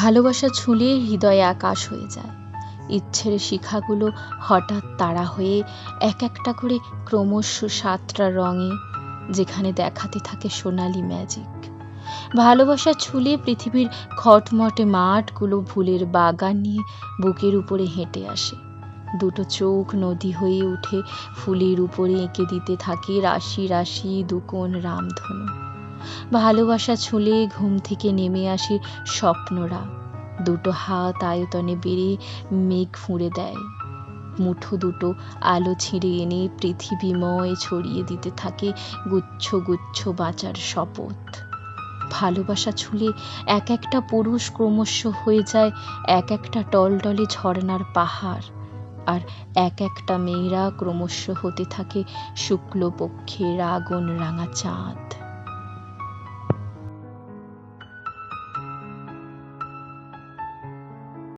ভালোবাসা ছুঁলে হৃদয়ে আকাশ হয়ে যায়। ইচ্ছের শিখাগুলো হঠাৎ তাড়া হয়ে এক একটা করে ক্রমশ সাতটা রঙে, যেখানে দেখাতে থাকে সোনালি ম্যাজিক। ভালোবাসা ছুঁলে পৃথিবীর খটমটে মাঠগুলো ফুলের বাগান নিয়ে বুকের উপরে হেঁটে আসে। দুটো চোখ নদী হয়ে উঠে ফুলের উপরে এঁকে দিতে থাকে রাশি রাশি দুকোণ রামধনু। ভালোবাসা ছুঁলে ঘুম থেকে নেমে আসে স্বপ্নরা, দুটো হাত আয়তনে বেড়ে মেঘ ফুঁড়ে দেয়। মুঠো দুটো আলো ছিঁড়ে এনে পৃথিবীময় ছড়িয়ে দিতে থাকে গুচ্ছ গুচ্ছ বাঁচার শপথ। ভালোবাসা ছুঁলে এক একটা পুরুষ ক্রমশ হয়ে যায় এক একটা টলটলে ঝর্ণার পাহাড়, আর এক একটা মেয়েরা ক্রমশ হতে থাকে শুক্লপক্ষের আগুন রাঙা চাঁদ।